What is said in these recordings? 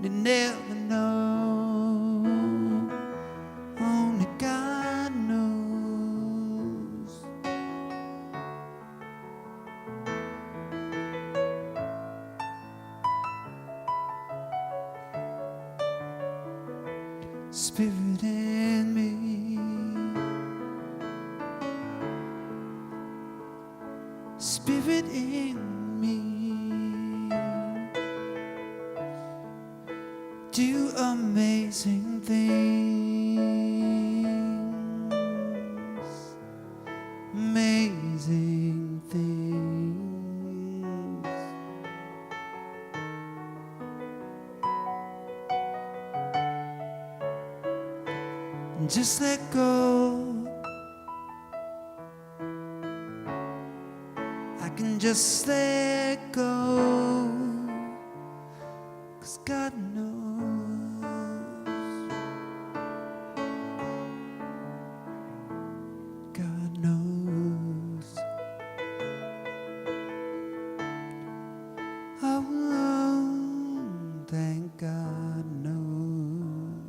You never know. Only God knows. Spirit in me, Spirit in me, do amazing things, amazing things. And just let go. I can just let go, 'cause God knows. God knows. Oh, thank God knows.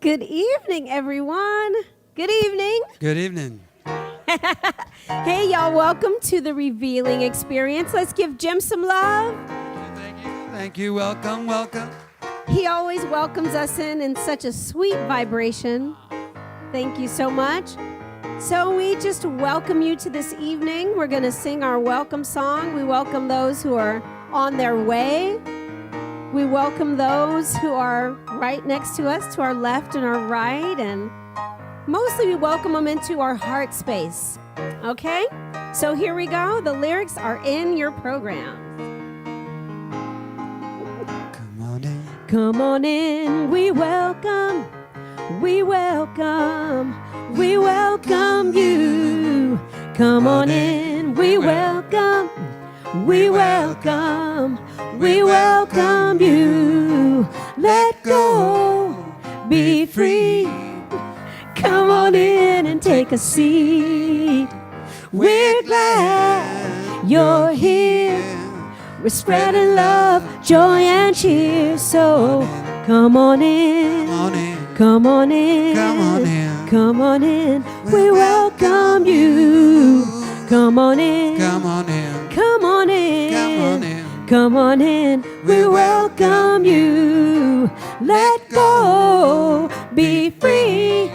Good evening, everyone. Good evening. Good evening. Hey, y'all, welcome to the Revealing Experience. Let's give Jim some love. Thank you. Thank you. Welcome. Welcome. He always welcomes us in such a sweet vibration. Thank you so much. So we just welcome you to this evening. We're going to sing our welcome song. We welcome those who are on their way. We welcome those who are right next to us, to our left and our right, and mostly we welcome them into our heart space. Okay? So here we go. The lyrics are in your program. Come on in. Come on in, we welcome, we welcome, we welcome you. Come on in, we welcome, we welcome, we welcome you. Let go, be free. Come on in and take a seat. We're glad you're here. We're spreading love, joy, and cheer. So come on in, come on in, Come on in. come on in. We welcome you. Come on in, Come on in. come on in, Come on in. come on in. We welcome you. Let go, be free.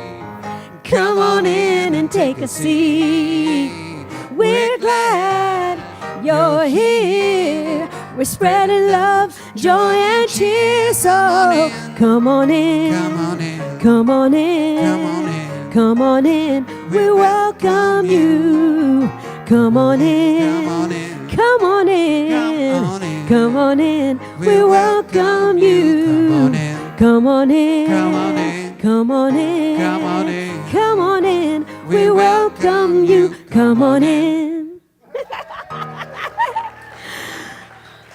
Come on in and take a seat. We're glad you're here. We're spreading love, joy, and cheer. So come on in, Come on in. come on in, Come on in. come on in. We welcome you. Come on in, Come on in. come on in, Come on in. come on in. We welcome you. Come on in, Come on in. come on in, Come on in. come on in. We welcome you. Come on in.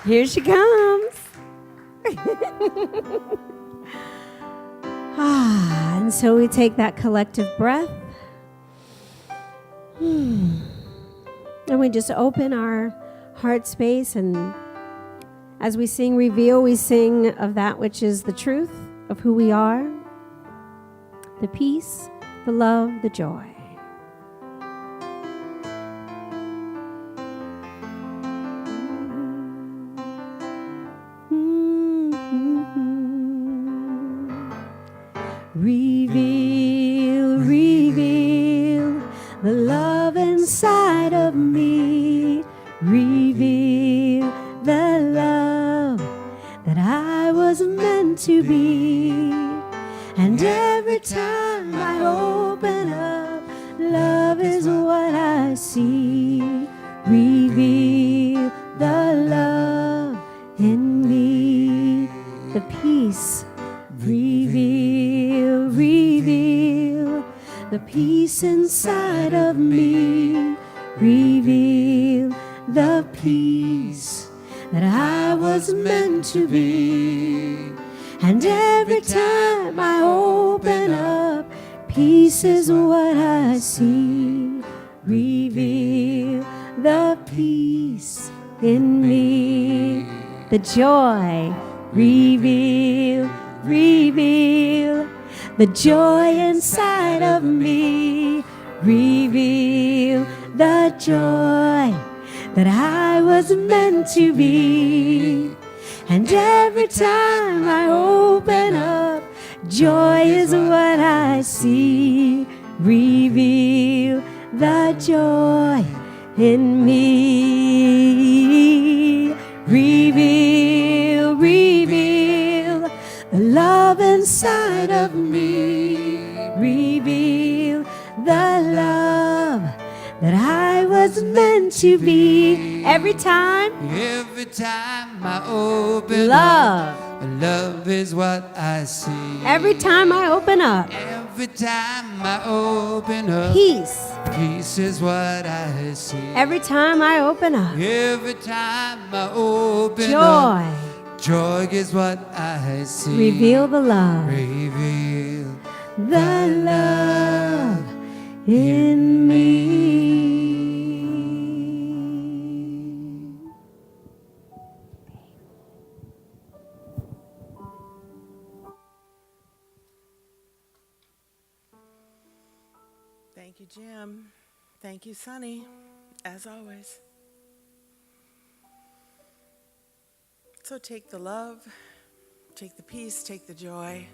Here she comes. And so we take that collective breath. And we just open our heart space, and as we sing Reveal, we sing of that which is the truth of who we are, the peace, the love, the joy. Reveal, reveal the love inside of me. Reveal the love that I was meant to be. And every time I open up, love is what I see. Reveal the love in me, the peace. Reveal, reveal the peace inside of me. Reveal the peace that I was meant to be. And every time I open up, peace is what I see. Reveal the peace in me, the joy. Reveal, reveal the joy inside of me. Reveal the joy that I was meant to be. And every time I open up, joy is what I see. Reveal the joy in me. Reveal, reveal the love inside of me. Reveal the love that I was meant to be. Every time I open love. up, love is what I see. Every time I open up, Every time I open up, peace. peace is what I see. Every time I open up, Every time I open joy. up, joy is what I see. Reveal the love. Reveal The love in me. Thank you, Jim. Thank you, Sonny, as always. So take the love, take the peace, take the joy.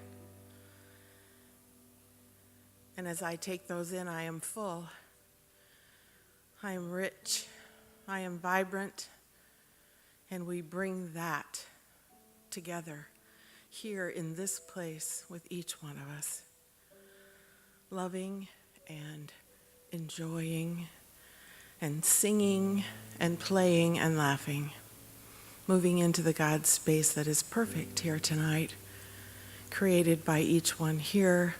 And as I take those in, I am full. I am rich. I am vibrant. And we bring that together here in this place with each one of us. Loving and enjoying and singing and playing and laughing. Moving into the God space that is perfect here tonight, created by each one here.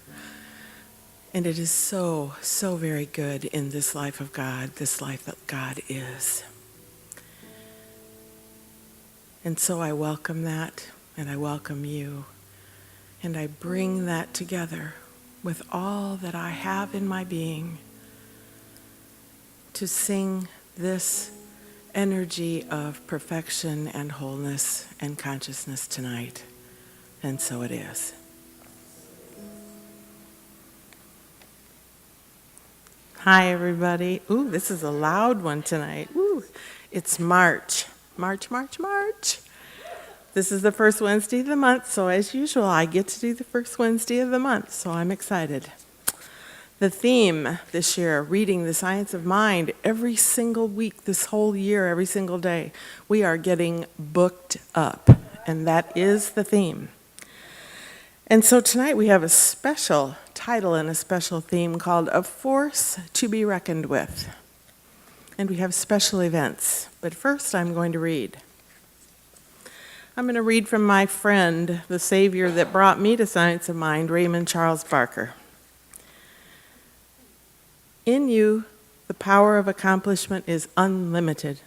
And it is so, so very good in this life of God, this life that God is. And so I welcome that, and I welcome you, and I bring that together with all that I have in my being to sing this energy of perfection and wholeness and consciousness tonight. And so it is. Hi, everybody. Ooh, this is a loud one tonight. Ooh, it's March. March. This is the first Wednesday of the month, so as usual, I get to do the first Wednesday of the month, so I'm excited. The theme this year, reading the science of mind, every single week, this whole year, every single day, we are getting booked up, and that is the theme. And so tonight we have a special title and a special theme called A Force to be Reckoned With. And we have special events, but first I'm going to read. I'm going to read from my friend, the Savior that brought me to Science of Mind, Raymond Charles Barker. In you, the power of accomplishment is unlimited,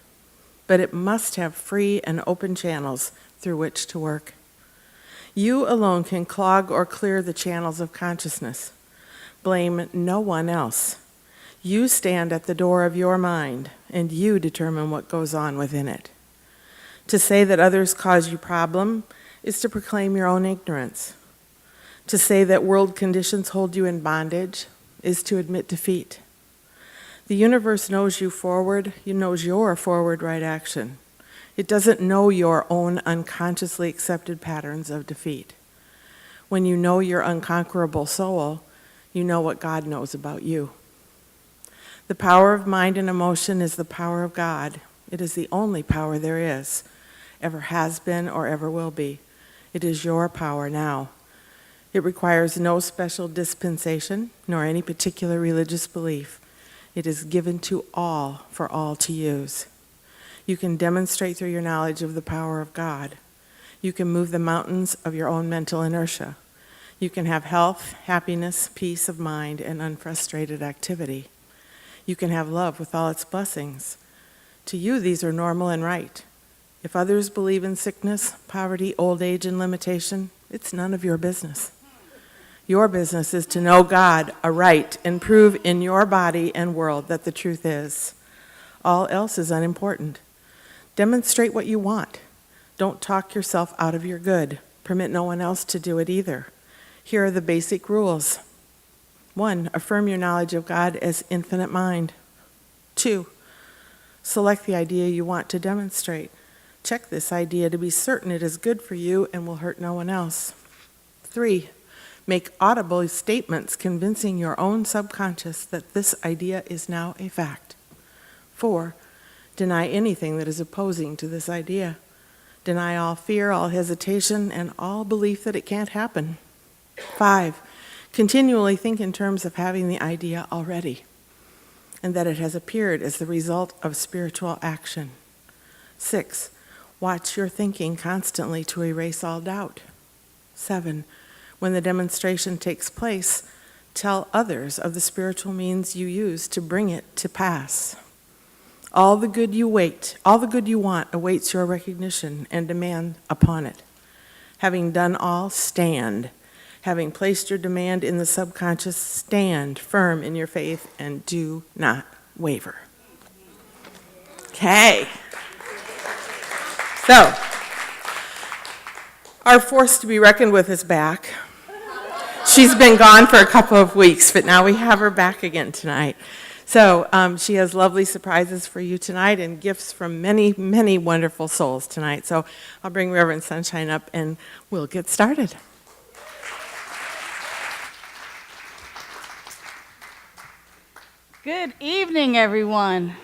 but it must have free and open channels through which to work. You alone can clog or clear the channels of consciousness. Blame no one else. You stand at the door of your mind, and you determine what goes on within it. To say that others cause you problem is to proclaim your own ignorance. To say that world conditions hold you in bondage is to admit defeat. The universe knows you forward, it knows your forward right action. It doesn't know your own unconsciously accepted patterns of defeat. When you know your unconquerable soul, you know what God knows about you. The power of mind and emotion is the power of God. It is the only power there is, ever has been or ever will be. It is your power now. It requires no special dispensation nor any particular religious belief. It is given to all for all to use. You can demonstrate through your knowledge of the power of God. You can move the mountains of your own mental inertia. You can have health, happiness, peace of mind, and unfrustrated activity. You can have love with all its blessings. To you, these are normal and right. If others believe in sickness, poverty, old age, and limitation, it's none of your business. Your business is to know God aright and prove in your body and world that the truth is. All else is unimportant. Demonstrate what you want. Don't talk yourself out of your good. Permit no one else to do it either. Here are the basic rules. 1, affirm your knowledge of God as infinite mind. 2, select the idea you want to demonstrate. Check this idea to be certain it is good for you and will hurt no one else. 3, make audible statements convincing your own subconscious that this idea is now a fact. 4, deny anything that is opposing to this idea. Deny all fear, all hesitation, and all belief that it can't happen. 5, continually think in terms of having the idea already, and that it has appeared as the result of spiritual action. 6, watch your thinking constantly to erase all doubt. 7, when the demonstration takes place, tell others of the spiritual means you use to bring it to pass. All the good you want awaits your recognition and demand upon it. Having done all, stand. Having placed your demand in the subconscious, stand firm in your faith and do not waver. Okay. So, our force to be reckoned with is back. She's been gone for a couple of weeks, but now we have her back again tonight. So she has lovely surprises for you tonight and gifts from many, many wonderful souls tonight. So I'll bring Reverend Sunshine up and we'll get started. Good evening, everyone.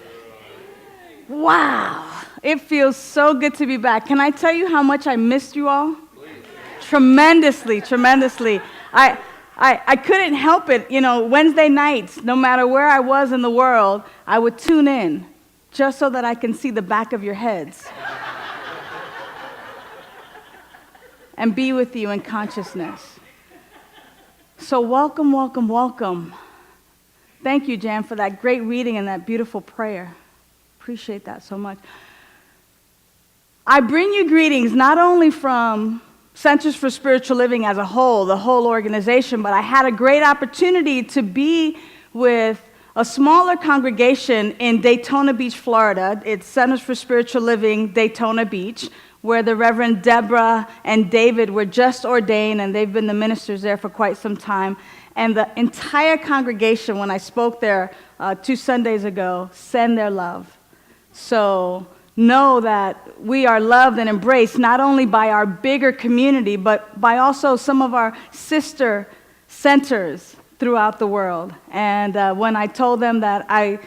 Wow, it feels so good to be back. Can I tell you how much I missed you all? Tremendously, tremendously. I couldn't help it. You know, Wednesday nights, no matter where I was in the world, I would tune in just so that I can see the back of your heads and be with you in consciousness. So welcome, welcome, welcome. Thank you, Jan, for that great reading and that beautiful prayer. Appreciate that so much. I bring you greetings not only from Centers for Spiritual Living as a whole, the whole organization, but I had a great opportunity to be with a smaller congregation in Daytona Beach, Florida. It's Centers for Spiritual Living, Daytona Beach, where the Reverend Deborah and David were just ordained, and they've been the ministers there for quite some time. And the entire congregation, when I spoke there 2 Sundays ago, send their love. So know that we are loved and embraced not only by our bigger community, but by also some of our sister centers throughout the world. And when I told them that I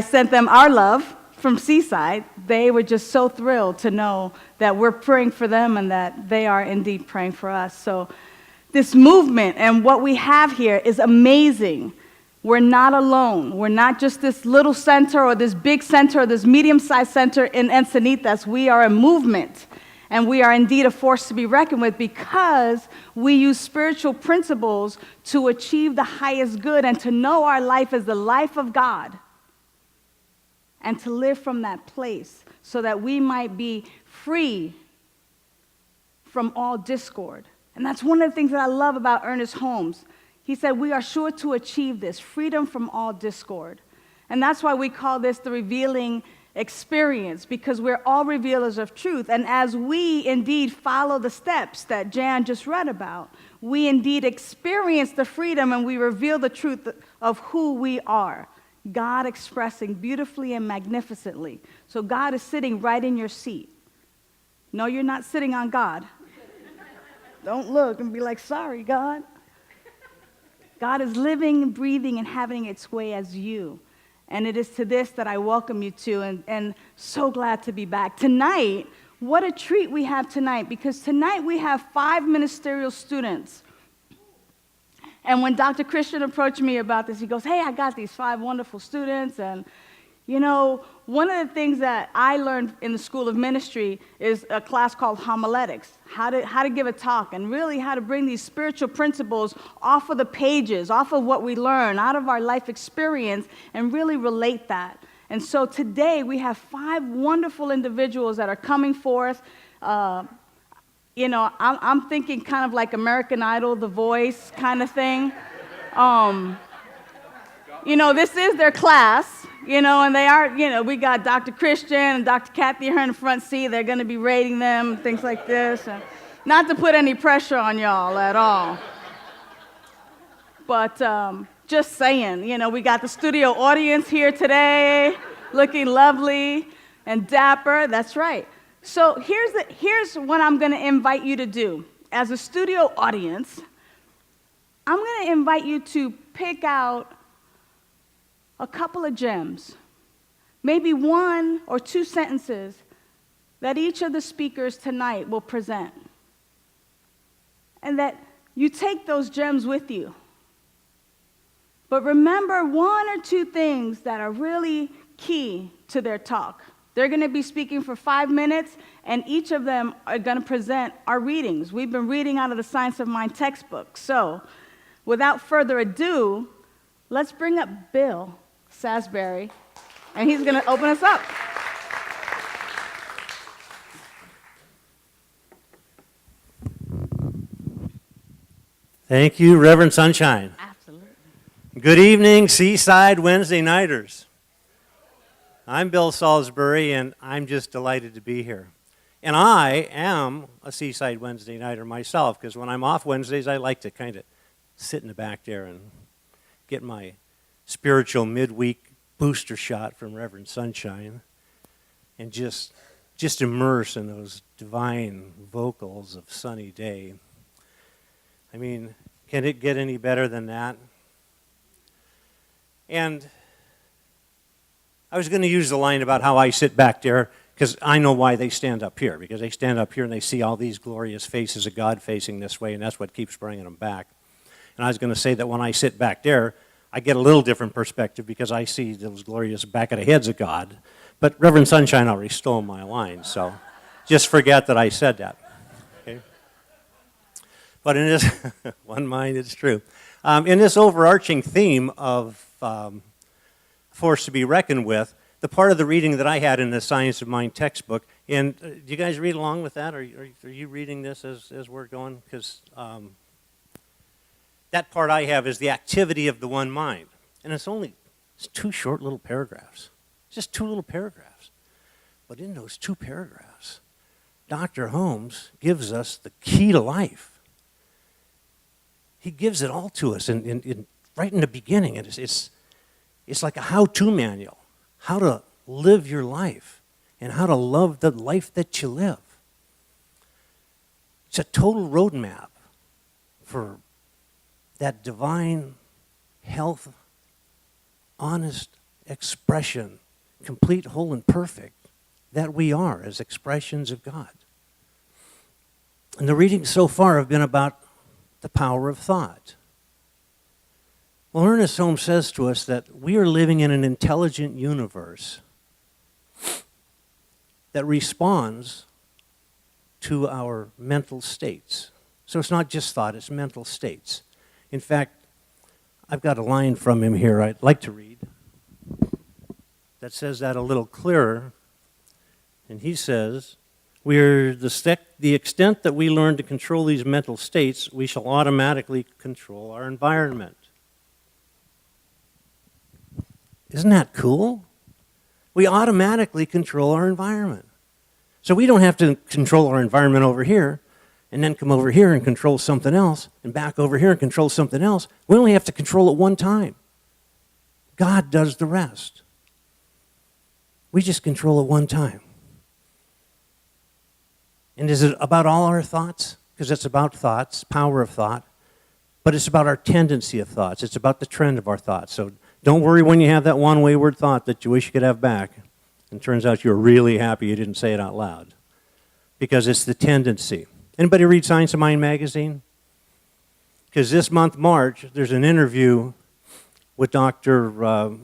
sent them our love from Seaside, they were just so thrilled to know that we're praying for them and that they are indeed praying for us. So this movement and what we have here is amazing. We're not alone. We're not just this little center or this big center or this medium-sized center in Encinitas. We are a movement, and we are indeed a force to be reckoned with because we use spiritual principles to achieve the highest good and to know our life as the life of God and to live from that place so that we might be free from all discord. And that's one of the things that I love about Ernest Holmes. He said, we are sure to achieve this, freedom from all discord. And that's why we call this the revealing experience, because we're all revealers of truth. And as we indeed follow the steps that Jan just read about, we indeed experience the freedom and we reveal the truth of who we are. God expressing beautifully and magnificently. So God is sitting right in your seat. No, you're not sitting on God. Don't look and be like, sorry, God. God is living, breathing, and having its way as you. And it is to this that I welcome you to, and so glad to be back. Tonight, what a treat we have tonight, because tonight we have 5 ministerial students. And when Dr. Christian approached me about this, he goes, hey, I got these 5 wonderful students, and you know, one of the things that I learned in the School of Ministry is a class called homiletics, how to give a talk, and really how to bring these spiritual principles off of the pages, off of what we learn, out of our life experience, and really relate that. And so today we have 5 wonderful individuals that are coming forth. You know, I'm thinking kind of like American Idol, The Voice kind of thing. You know, this is their class. And they are, we got Dr. Christian and Dr. Kathy here in the front seat. They're going to be rating them, things like this. Not to put any pressure on y'all at all. But just saying, we got the studio audience here today, looking lovely and dapper. That's right. So here's what I'm going to invite you to do. As a studio audience, I'm going to invite you to pick out a couple of gems, maybe one or two sentences that each of the speakers tonight will present, and that you take those gems with you. But remember one or two things that are really key to their talk. They're going to be speaking for 5 minutes, and each of them are going to present our readings. We've been reading out of the Science of Mind textbook. So, without further ado, let's bring up Bill Sasbury, and he's going to open us up. Thank you, Reverend Sunshine. Absolutely. Good evening, Seaside Wednesday Nighters. I'm Bill Salisbury, and I'm just delighted to be here. And I am a Seaside Wednesday Nighter myself, because when I'm off Wednesdays, I like to kind of sit in the back there and get my spiritual midweek booster shot from Reverend Sunshine and just immerse in those divine vocals of Sunny Daye. I mean, can it get any better than that? And I was going to use the line about how I sit back there, because I know why they stand up here, because they stand up here and they see all these glorious faces of God facing this way, and that's what keeps bringing them back. And I was going to say that when I sit back there, I get a little different perspective because I see those glorious back of the heads of God. But Reverend Sunshine already stole my line, so just forget that I said that. Okay? But in this, one mind, it's true. In this overarching theme of force to be reckoned with, the part of the reading that I had in the Science of Mind textbook, and do you guys read along with that? Are you reading this as we're going? Because that part I have is the activity of the one mind. And it's two short little paragraphs. Just two little paragraphs. But in those two paragraphs, Dr. Holmes gives us the key to life. He gives it all to us right in the beginning. And it's like a how-to manual, how to live your life and how to love the life that you live. It's a total roadmap for that divine health, honest expression, complete, whole, and perfect that we are as expressions of God. And the readings so far have been about the power of thought. Well, Ernest Holmes says to us that we are living in an intelligent universe that responds to our mental states. So it's not just thought, it's mental states. In fact, I've got a line from him here I'd like to read that says that a little clearer. And he says, the extent that we learn to control these mental states, we shall automatically control our environment. Isn't that cool? We automatically control our environment. So we don't have to control our environment over here and then come over here and control something else and back over here and control something else. We only have to control it one time. God does the rest. We just control it one time. And is it about all our thoughts? Because it's about thoughts, power of thought. But it's about our tendency of thoughts. It's about the trend of our thoughts. So don't worry when you have that one wayward thought that you wish you could have back. And it turns out you're really happy you didn't say it out loud. Because it's the tendency. Anybody read Science of Mind magazine? Because this month, March, there's an interview with Dr.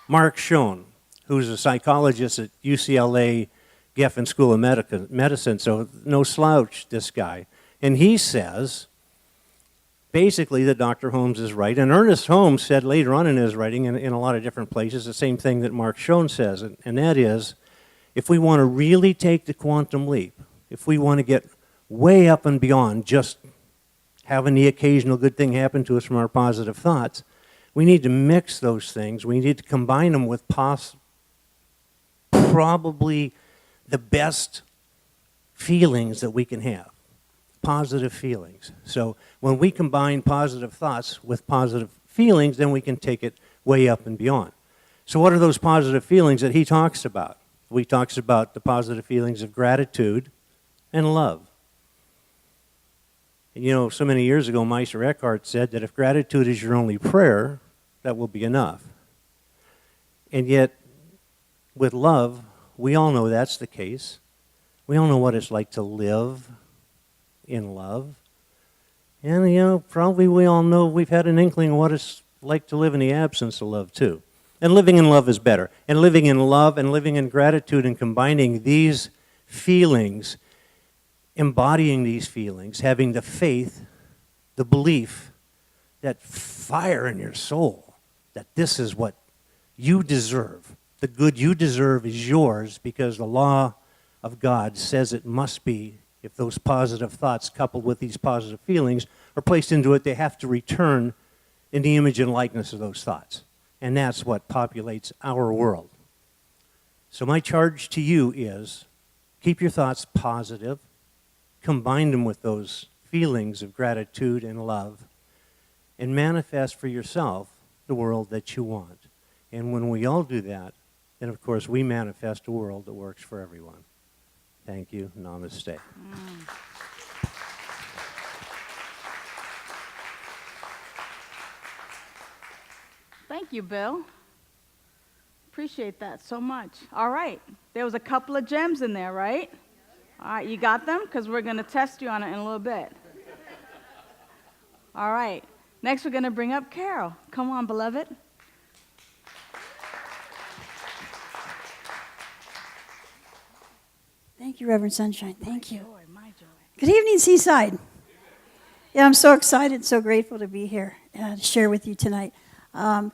Mark Schoen, who's a psychologist at UCLA Geffen School of Medicine, so no slouch, this guy. And he says, basically, that Dr. Holmes is right. And Ernest Holmes said later on in his writing, in a lot of different places, the same thing that Mark Schoen says, and that is, if we want to really take the quantum leap, if we want to get way up and beyond just having the occasional good thing happen to us from our positive thoughts, We need to mix those things. We need to combine them with probably the best feelings that we can have, positive feelings. So when we combine positive thoughts with positive feelings, then we can take it way up and beyond. So what are those positive feelings that he talks about? He talks about the positive feelings of gratitude and love. And you know, so many years ago, Meister Eckhart said that if gratitude is your only prayer, that will be enough. And yet, with love, we all know that's the case. We all know what it's like to live in love. And, you know, probably we all know we've had an inkling of what it's like to live in the absence of love, too. And living in love is better. And living in love and living in gratitude and combining these feelings, embodying these feelings, having the faith, the belief, that fire in your soul, that this is what you deserve. The good you deserve is yours because the law of God says it must be. If those positive thoughts coupled with these positive feelings are placed into it, they have to return in the image and likeness of those thoughts. And that's what populates our world. So my charge to you is keep your thoughts positive, combine them with those feelings of gratitude and love, and manifest for yourself the world that you want. And when we all do that, then of course we manifest a world that works for everyone. Thank you. Namaste. Thank you, Bill. Appreciate that so much. All right. There was a couple of gems in there, right? All right, you got them? Because we're going to test you on it in a little bit. All right. Next, we're going to bring up Carol. Come on, beloved. Thank you, Reverend Sunshine. Thank you. My joy. Good evening, Seaside. Yeah, I'm so excited, so grateful to be here to share with you tonight. I'm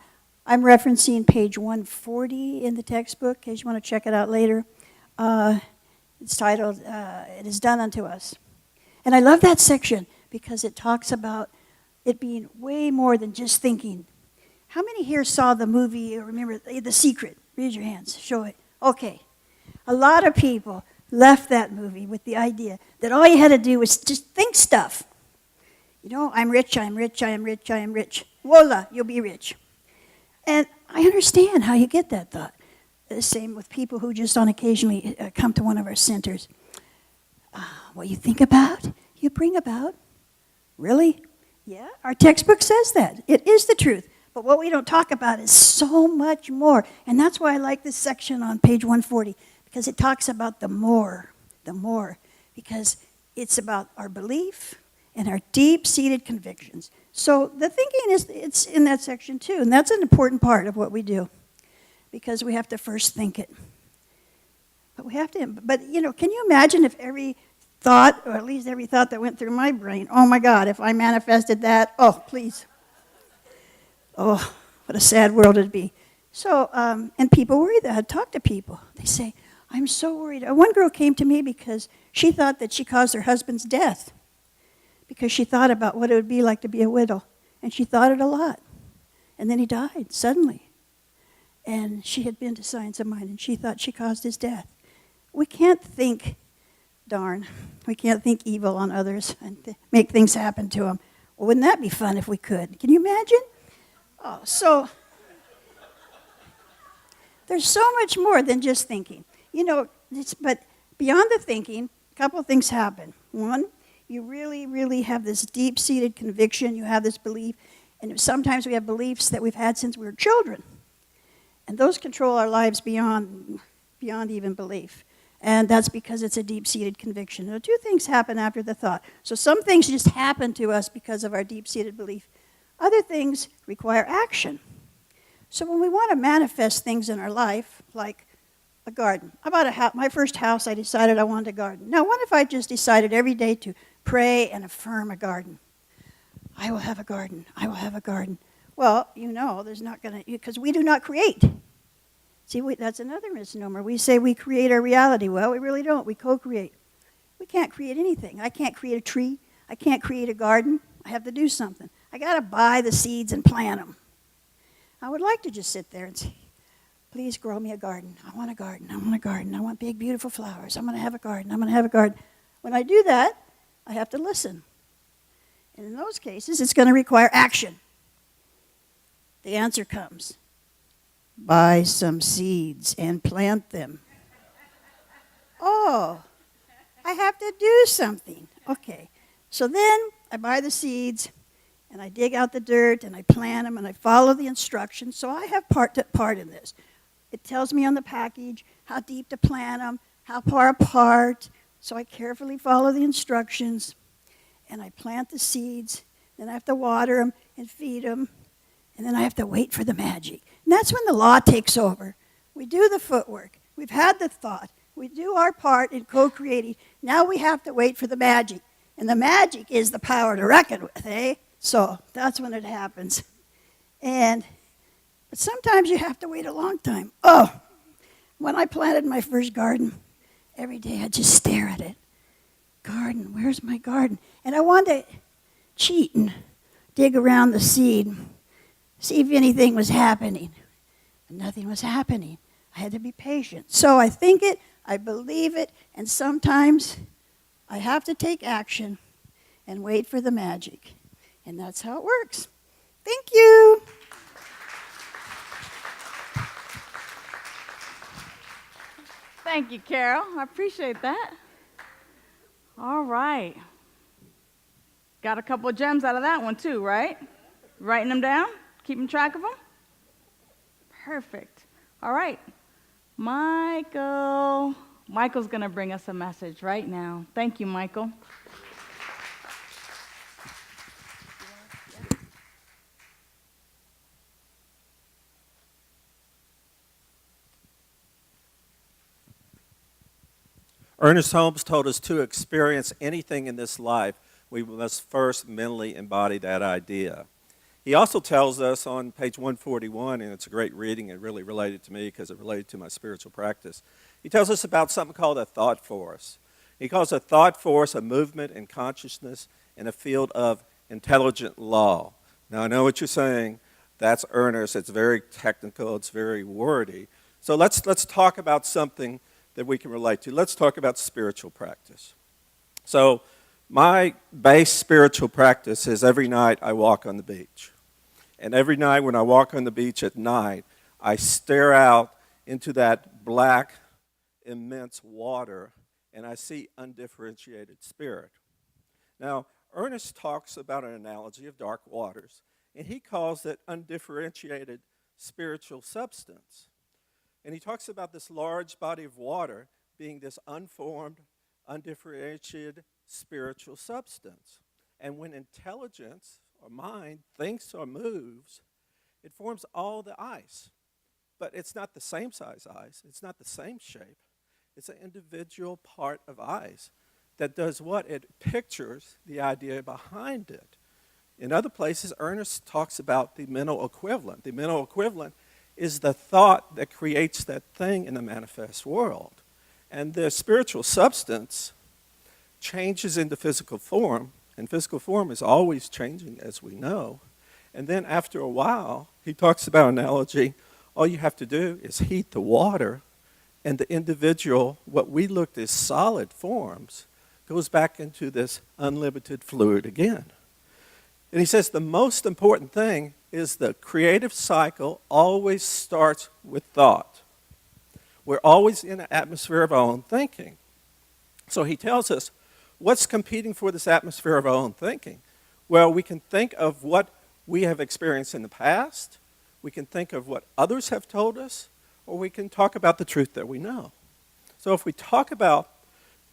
referencing page 140 in the textbook, in case you want to check it out later. It's titled, It Is Done Unto Us. And I love that section because it talks about it being way more than just thinking. How many here saw the movie, or remember The Secret? Raise your hands, show it. Okay. A lot of people left that movie with the idea that all you had to do was just think stuff. You know, I'm rich, I'm rich, I am rich, I am rich. Voila, you'll be rich. And I understand how you get that thought. The same with people who just on occasionally come to one of our centers. What you think about, you bring about. Really? Yeah, our textbook says that. It is the truth. But what we don't talk about is so much more. And that's why I like this section on page 140, because it talks about the more, because it's about our belief and our deep-seated convictions. So the thinking it's in that section too, and that's an important part of what we do, because we have to first think it. But you know, can you imagine if every thought, or at least every thought that went through my brain, oh my God, if I manifested that, oh, please. Oh, what a sad world it'd be. So, and people worry that. I talk to people. They say, I'm so worried. One girl came to me because she thought that she caused her husband's death because she thought about what it would be like to be a widow. And she thought it a lot. And then he died suddenly. And she had been to Science of Mind, and she thought she caused his death. We can't think, we can't think evil on others and make things happen to them. Well, wouldn't that be fun if we could? Can you imagine? Oh, so there's so much more than just thinking. You know, but beyond the thinking, a couple of things happen. One, you really, really have this deep-seated conviction. You have this belief. And sometimes we have beliefs that we've had since we were children. And those control our lives beyond even belief. And that's because it's a deep-seated conviction. Now, two things happen after the thought. So some things just happen to us because of our deep-seated belief. Other things require action. So when we want to manifest things in our life, like a garden. I bought my first house, I decided I wanted a garden. Now, what if I just decided every day to pray and affirm a garden? I will have a garden. I will have a garden. Well, you know, there's not going to, because we do not create. See, that's another misnomer. We say we create our reality. Well, we really don't. We co-create. We can't create anything. I can't create a tree. I can't create a garden. I have to do something. I got to buy the seeds and plant them. I would like to just sit there and say, please grow me a garden. I want a garden. I want a garden. I want big, beautiful flowers. I'm going to have a garden. I'm going to have a garden. When I do that, I have to listen. And in those cases, it's going to require action. The answer comes. Buy some seeds and plant them. Oh, I have to do something. Okay. So then I buy the seeds, and I dig out the dirt, and I plant them, and I follow the instructions. So I have part in this. It tells me on the package how deep to plant them, how far apart. So I carefully follow the instructions, and I plant the seeds. Then I have to water them and feed them, and then I have to wait for the magic. And that's when the law takes over. We do the footwork. We've had the thought. We do our part in co-creating. Now we have to wait for the magic. And the magic is the power to reckon with, eh? So that's when it happens. But sometimes you have to wait a long time. Oh, when I planted my first garden, every day I'd just stare at it. Garden, where's my garden? And I wanted to cheat and dig around the seed, see if anything was happening. And nothing was happening. I had to be patient. So I think it, I believe it, and sometimes I have to take action and wait for the magic. And that's how it works. Thank you. Thank you, Carol. I appreciate that. All right. Got a couple of gems out of that one too, right? Writing them down? Keeping track of them? Perfect. All right. Michael's going to bring us a message right now. Thank you, Michael. Ernest Holmes told us to experience anything in this life, we must first mentally embody that idea. He also tells us on page 141, and it's a great reading, it really related to me because it related to my spiritual practice. He tells us about something called a thought force. He calls a thought force a movement in consciousness in a field of intelligent law. Now, I know what you're saying. That's Ernest. It's very technical. It's very wordy. So let's talk about something that we can relate to. Let's talk about spiritual practice. So my base spiritual practice is every night I walk on the beach. And every night when I walk on the beach at night, I stare out into that black, immense water, and I see undifferentiated spirit. Now, Ernest talks about an analogy of dark waters, and he calls it undifferentiated spiritual substance. And he talks about this large body of water being this unformed, undifferentiated spiritual substance. And when intelligence or mind thinks or moves, it forms all the ice. But it's not the same size ice. It's not the same shape. It's an individual part of ice that does what? It pictures the idea behind it. In other places, Ernest talks about the mental equivalent. The mental equivalent is the thought that creates that thing in the manifest world. And the spiritual substance changes into physical form, and physical form is always changing, as we know. And then after a while, he talks about an analogy, all you have to do is heat the water, and the individual, what we looked as solid forms, goes back into this unlimited fluid again. And he says the most important thing is the creative cycle always starts with thought. We're always in an atmosphere of our own thinking. So he tells us, what's competing for this atmosphere of our own thinking? Well, we can think of what we have experienced in the past, we can think of what others have told us, or we can talk about the truth that we know. So if we talk about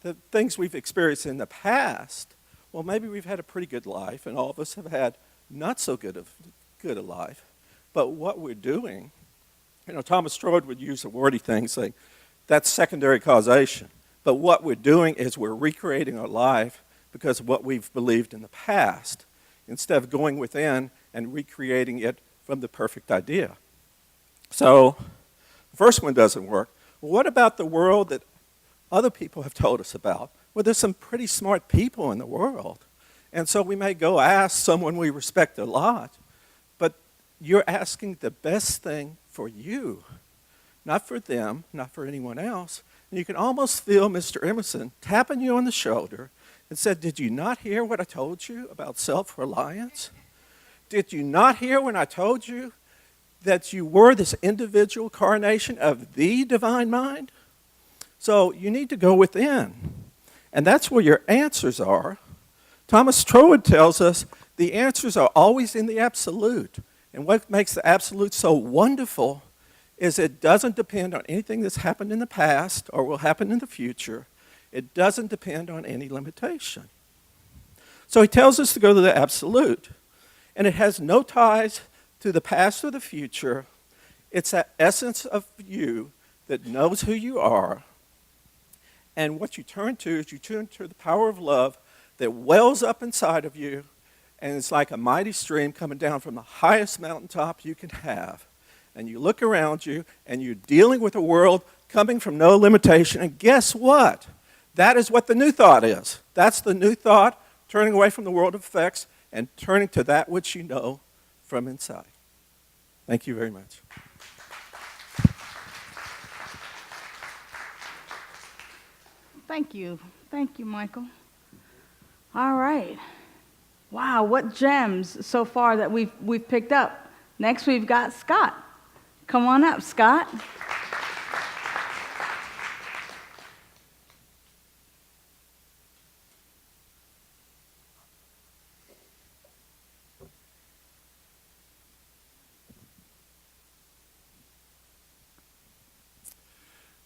the things we've experienced in the past, well, maybe we've had a pretty good life, and all of us have had not so good a life. But what we're doing, Thomas Stroud would use a wordy thing saying, that's secondary causation. But what we're doing is we're recreating our life because of what we've believed in the past, instead of going within and recreating it from the perfect idea. So the first one doesn't work. Well, what about the world that other people have told us about? Well, there's some pretty smart people in the world. And so we may go ask someone we respect a lot, but you're asking the best thing for you, not for them, not for anyone else. And you can almost feel Mr. Emerson tapping you on the shoulder and said, did you not hear what I told you about self-reliance? Did you not hear when I told you that you were this individual carnation of the divine mind? So you need to go within. And that's where your answers are. Thomas Troward tells us the answers are always in the absolute. And what makes the absolute so wonderful is it doesn't depend on anything that's happened in the past or will happen in the future. It doesn't depend on any limitation. So he tells us to go to the absolute. And it has no ties to the past or the future. It's that essence of you that knows who you are. And what you turn to is you turn to the power of love that wells up inside of you, and it's like a mighty stream coming down from the highest mountaintop you can have. And you look around you, and you're dealing with a world coming from no limitation, and guess what? That is what the new thought is. That's the new thought, turning away from the world of effects and turning to that which you know from inside. Thank you very much. Thank you. Thank you, Michael. All right. Wow, what gems so far that we've picked up. Next, we've got Scott. Come on up, Scott.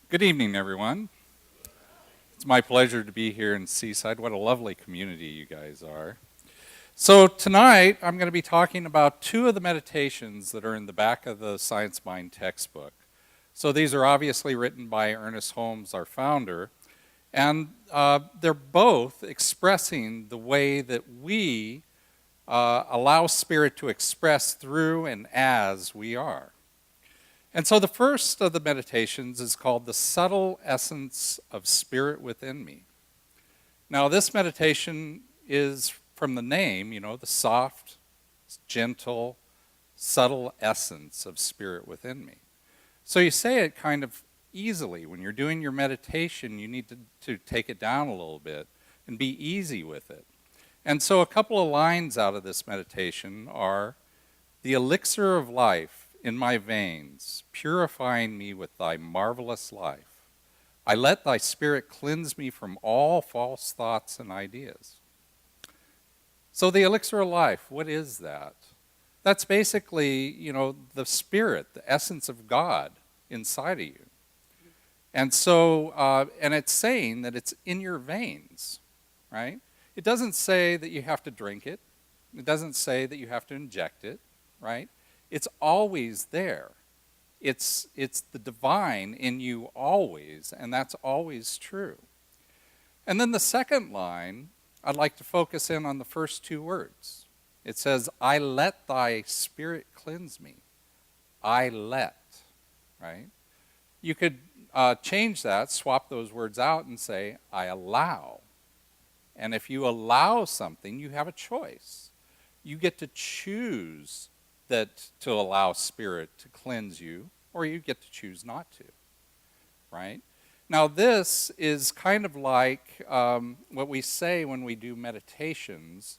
Good evening, everyone. It's my pleasure to be here in Seaside. What a lovely community you guys are. So tonight, I'm going to be talking about two of the meditations that are in the back of the Science Mind textbook. So these are obviously written by Ernest Holmes, our founder, and they're both expressing the way that we allow Spirit to express through and as we are. And so the first of the meditations is called The Subtle Essence of Spirit Within Me. Now this meditation is from the name, the soft, gentle, subtle essence of Spirit within me. So you say it kind of easily. When you're doing your meditation, you need to take it down a little bit and be easy with it. And so a couple of lines out of this meditation are, the elixir of life in my veins, purifying me with thy marvelous life. I let thy Spirit cleanse me from all false thoughts and ideas. So the elixir of life, what is that? That's basically, the Spirit, the essence of God inside of you. And so, and it's saying that it's in your veins, right? It doesn't say that you have to drink it. It doesn't say that you have to inject it, right? It's always there. It's the divine in you always, and that's always true. And then the second line, I'd like to focus in on the first two words. It says, I let thy Spirit cleanse me. I let, right? You could change that, swap those words out and say, I allow. And if you allow something, you have a choice. You get to choose that to allow Spirit to cleanse you, or you get to choose not to, right? Now this is kind of like what we say when we do meditations.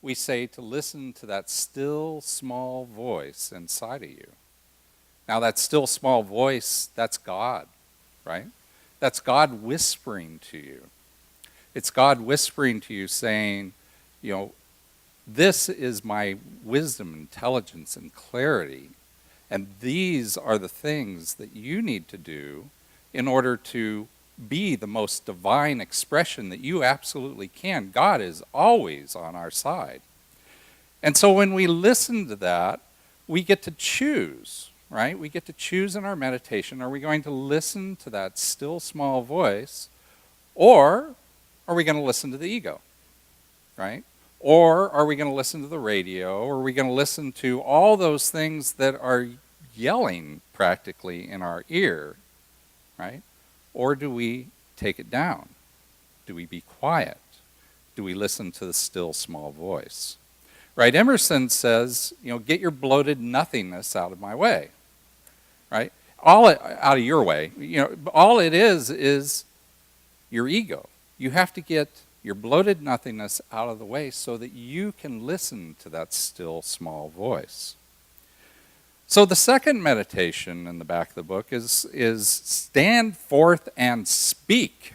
We say to listen to that still small voice inside of you. Now that still small voice, that's God, right? That's God whispering to you. It's God whispering to you saying, this is my wisdom, intelligence, and clarity, and these are the things that you need to do in order to be the most divine expression that you absolutely can. God is always on our side. And so when we listen to that, we get to choose, right? We get to choose in our meditation, are we going to listen to that still small voice, or are we going to listen to the ego, right? Or are we going to listen to the radio? Or are we going to listen to all those things that are yelling practically in our ear, right? Or do we take it down? Do we be quiet? Do we listen to the still small voice? right? Emerson says, get your bloated nothingness out of my way, right? Out of your way. All it is your ego. You have to get your bloated nothingness out of the way so that you can listen to that still small voice. So the second meditation in the back of the book is stand forth and speak.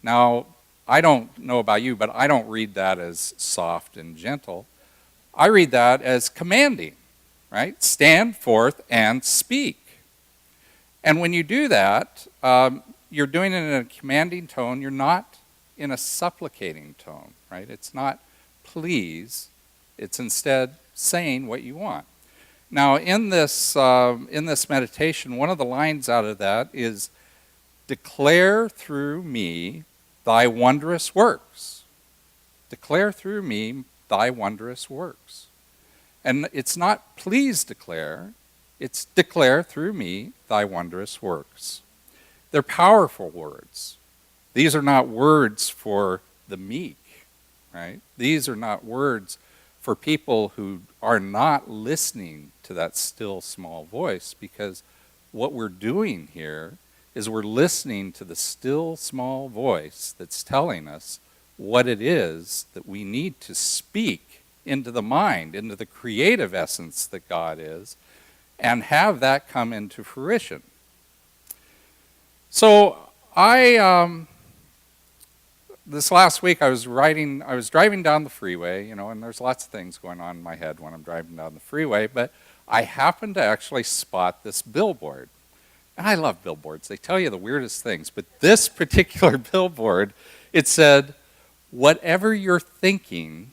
Now, I don't know about you, but I don't read that as soft and gentle. I read that as commanding, right? Stand forth and speak. And when you do that, you're doing it in a commanding tone. You're not in a supplicating tone, right? It's not please. It's instead saying what you want. Now, in this meditation, one of the lines out of that is, declare through me thy wondrous works. Declare through me thy wondrous works. And it's not please declare, it's declare through me thy wondrous works. They're powerful words. These are not words for the meek, right? These are not words for people who are not listening to that still small voice, because what we're doing here is we're listening to the still small voice that's telling us what it is that we need to speak into the mind, into the creative essence that God is, and have that come into fruition. So this last week I was driving down the freeway, and there's lots of things going on in my head when I'm driving down the freeway, but I happened to actually spot this billboard. And I love billboards. They tell you the weirdest things, but this particular billboard, it said, whatever you're thinking,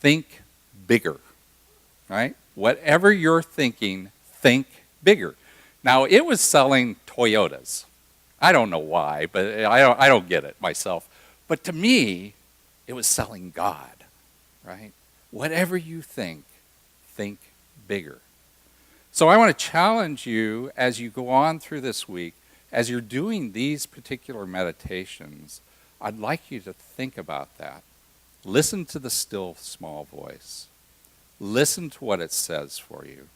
think bigger, right? Whatever you're thinking, think bigger. Now, it was selling Toyotas. I don't know why, but I don't get it myself. But to me, it was selling God, right? Whatever you think bigger. So I want to challenge you as you go on through this week, as you're doing these particular meditations, I'd like you to think about that. Listen to the still small voice. Listen to what it says for you.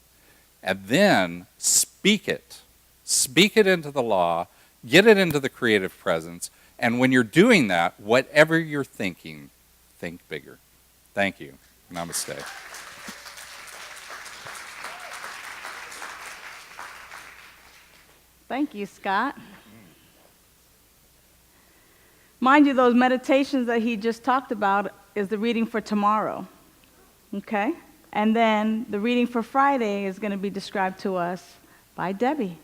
And then speak it. Speak it into the law. Get it into the creative presence. And when you're doing that, whatever you're thinking, think bigger. Thank you. Namaste. Thank you, Scott. Mind you, those meditations that he just talked about is the reading for tomorrow, okay? And then the reading for Friday is going to be described to us by Debbie.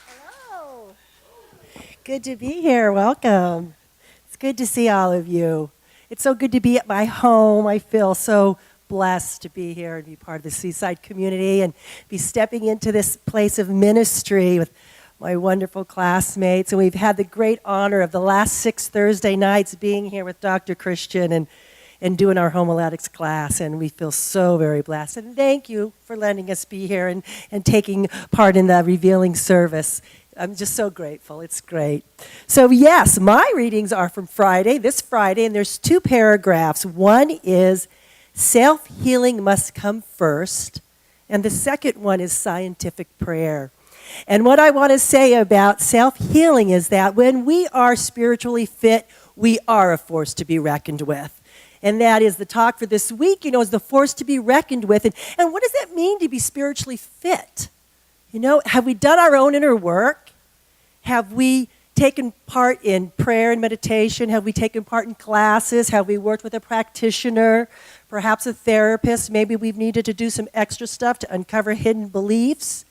Hello. Good to be here. Welcome. It's good to see all of you. It's so good to be at my home. I feel so blessed to be here and be part of the Seaside community and be stepping into this place of ministry with my wonderful classmates. And we've had the great honor of the last 6 Thursday nights being here with Dr. Christian and doing our homiletics class. And we feel so very blessed. And thank you for letting us be here and taking part in the revealing service. I'm just so grateful. It's great. So yes, my readings are from this Friday, and there's 2 paragraphs. One is self-healing must come first, and the second one is scientific prayer. And what I want to say about self-healing is that when we are spiritually fit, we are a force to be reckoned with. And that is the talk for this week, is the force to be reckoned with. And what does that mean to be spiritually fit? Have we done our own inner work? Have we taken part in prayer and meditation? Have we taken part in classes? Have we worked with a practitioner, perhaps a therapist? Maybe we've needed to do some extra stuff to uncover hidden beliefs.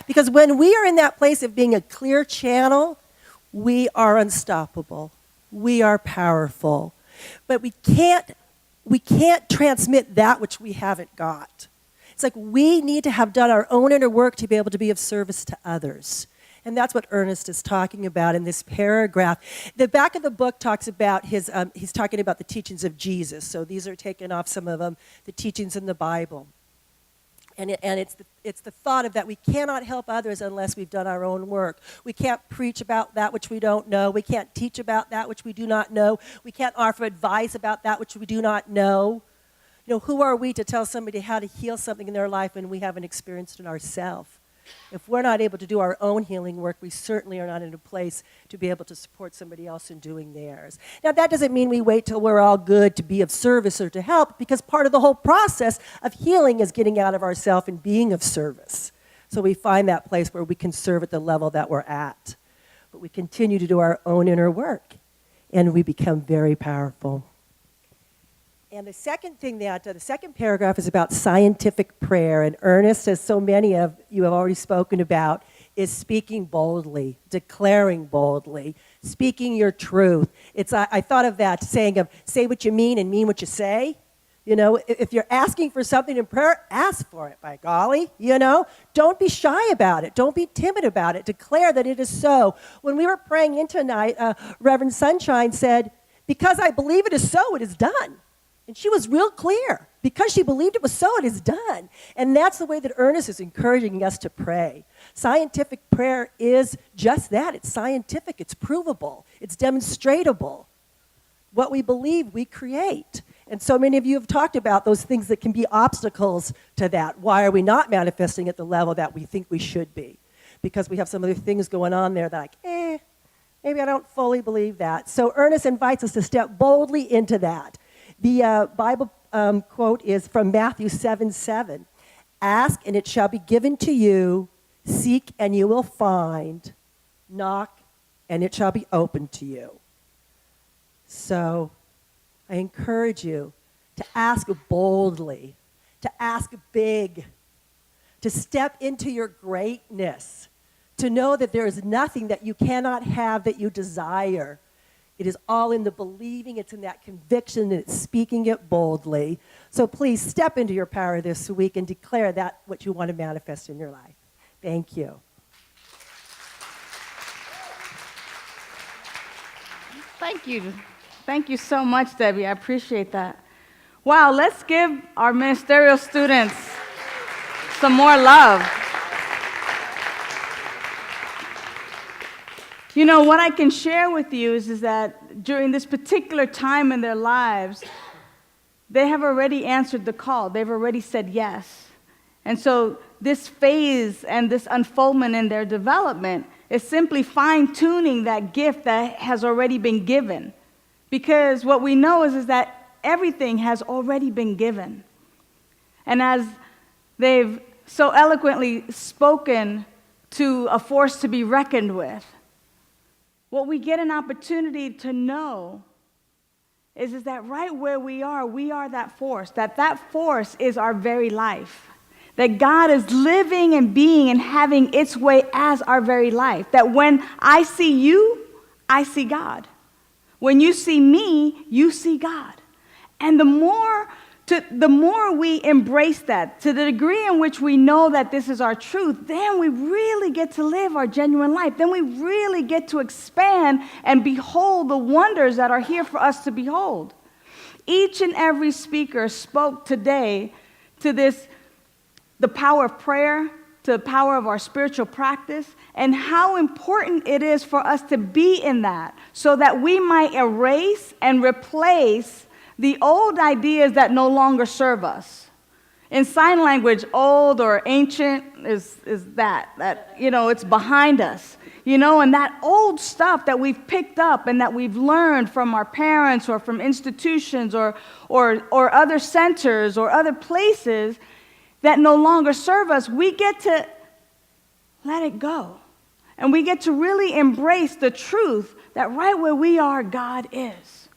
Because when we are in that place of being a clear channel, we are unstoppable. We are powerful. But we can't transmit that which we haven't got. It's like we need to have done our own inner work to be able to be of service to others. And that's what Ernest is talking about in this paragraph. The back of the book talks about he's talking about the teachings of Jesus. So these are taken off some of them, the teachings in the Bible. And it's the thought of that we cannot help others unless we've done our own work. We can't preach about that which we don't know. We can't teach about that which we do not know. We can't offer advice about that which we do not know. You know, who are we to tell somebody how to heal something in their life when we haven't experienced it ourselves? If we're not able to do our own healing work, we certainly are not in a place to be able to support somebody else in doing theirs. Now, that doesn't mean we wait till we're all good to be of service or to help, because part of the whole process of healing is getting out of ourselves and being of service. So we find that place where we can serve at the level that we're at. But we continue to do our own inner work, and we become very powerful. And the second thing the second paragraph is about scientific prayer. And Ernest, as so many of you have already spoken about, is speaking boldly, declaring boldly, speaking your truth. I thought of that saying of say what you mean and mean what you say. You know, if you're asking for something in prayer, ask for it, by golly, you know. Don't be shy about it. Don't be timid about it. Declare that it is so. When we were praying in tonight, Reverend Sunshine said, because I believe it is so, it is done. And she was real clear. Because she believed it was so, it is done. And that's the way that Ernest is encouraging us to pray. Scientific prayer is just that. It's scientific. It's provable. It's demonstratable. What we believe, we create. And so many of you have talked about those things that can be obstacles to that. Why are we not manifesting at the level that we think we should be? Because we have some other things going on there that maybe I don't fully believe that. So Ernest invites us to step boldly into that. The Bible quote is from Matthew 7:7. Ask and it shall be given to you. Seek and you will find. Knock and it shall be opened to you. So I encourage you to ask boldly, to ask big, to step into your greatness, to know that there is nothing that you cannot have that you desire. It is all in the believing, it's in that conviction, and it's speaking it boldly. So please step into your power this week and declare that what you want to manifest in your life. Thank you. Thank you. Thank you so much, Debbie. I appreciate that. Wow, let's give our ministerial students some more love. You know, what I can share with you is that during this particular time in their lives, they have already answered the call. They've already said yes. And so this phase and this unfoldment in their development is simply fine-tuning that gift that has already been given. Because what we know is that everything has already been given. And as they've so eloquently spoken to a force to be reckoned with, what we get an opportunity to know is that right where we are that force, that force is our very life. That God is living and being and having its way as our very life. That when I see you, I see God. When you see me, you see God. And the more we embrace that, to the degree in which we know that this is our truth, then we really get to live our genuine life. Then we really get to expand and behold the wonders that are here for us to behold. Each and every speaker spoke today to the power of prayer, to the power of our spiritual practice, and how important it is for us to be in that so that we might erase and replace the old ideas that no longer serve us. In sign language, old or ancient is that, you know, it's behind us. You know, and that old stuff that we've picked up and that we've learned from our parents or from institutions or other centers or other places that no longer serve us, we get to let it go. And we get to really embrace the truth that right where we are, God is.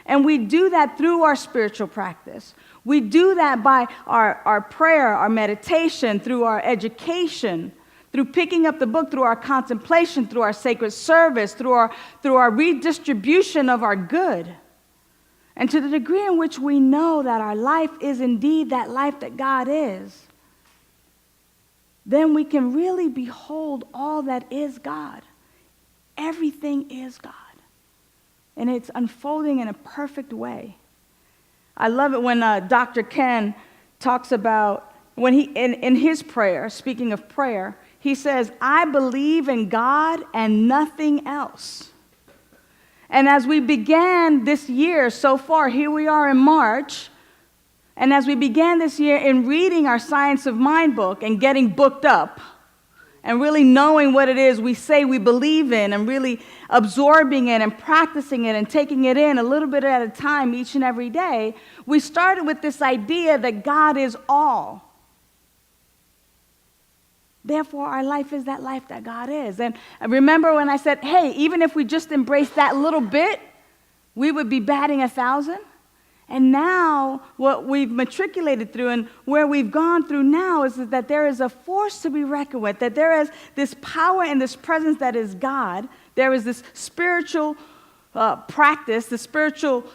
And we do that through our spiritual practice. We do that by our prayer, our meditation, through our education, through picking up the book, through our contemplation, through our sacred service, through our redistribution of our good. And to the degree in which we know that our life is indeed that life that God is, then we can really behold all that is God. Everything is God. And it's unfolding in a perfect way. I love it when Dr. Ken talks about when in his prayer, speaking of prayer, he says, I believe in God and nothing else. And as we began this year so far, here we are in March, and as we began this year in reading our Science of Mind book and getting booked up, and really knowing what it is we say we believe in, and really absorbing it and practicing it and taking it in a little bit at a time each and every day, we started with this idea that God is all. Therefore, our life is that life that God is. And I remember when I said, hey, even if we just embrace that little bit, we would be batting 1,000. And now, what we've matriculated through and where we've gone through now is that there is a force to be reckoned with, that there is this power and this presence that is God. There is this spiritual practice, the spiritual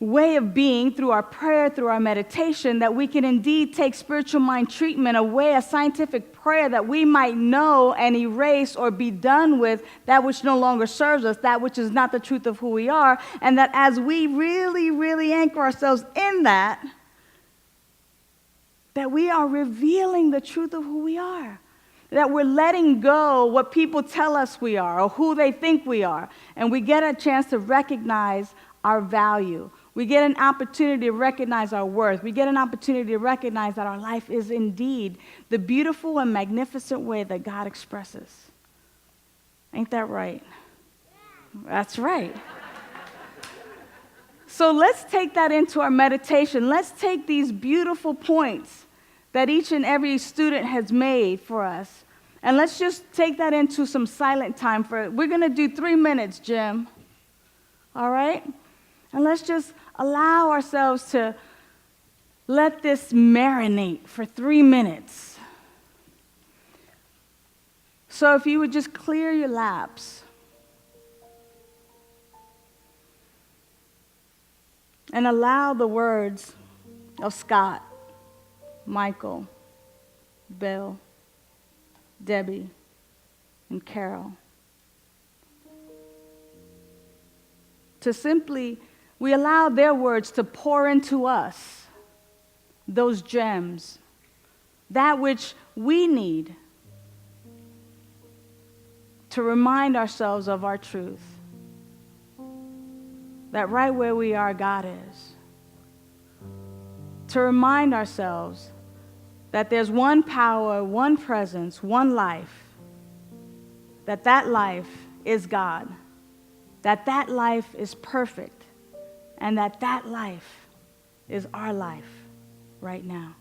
way of being through our prayer, through our meditation, that we can indeed take spiritual mind treatment away, a scientific prayer that we might know and erase or be done with that which no longer serves us, that which is not the truth of who we are, and that as we really, really anchor ourselves in that we are revealing the truth of who we are. That we're letting go what people tell us we are or who they think we are, and we get a chance to recognize our value. We get an opportunity to recognize our worth. We get an opportunity to recognize that our life is indeed the beautiful and magnificent way that God expresses. Ain't that right? That's right. So let's take that into our meditation. Let's take these beautiful points that each and every student has made for us, and let's just take that into some silent time. We're going to do 3 minutes, Jim. All right? And let's just allow ourselves to let this marinate for 3 minutes. So if you would just clear your laps and allow the words of Scott, Michael, Bill, Debbie, and Carol to simply, we allow their words to pour into us those gems, that which we need to remind ourselves of our truth, that right where we are, God is. To remind ourselves that there's one power, one presence, one life, that life is God, that life is perfect, and that life is our life right now.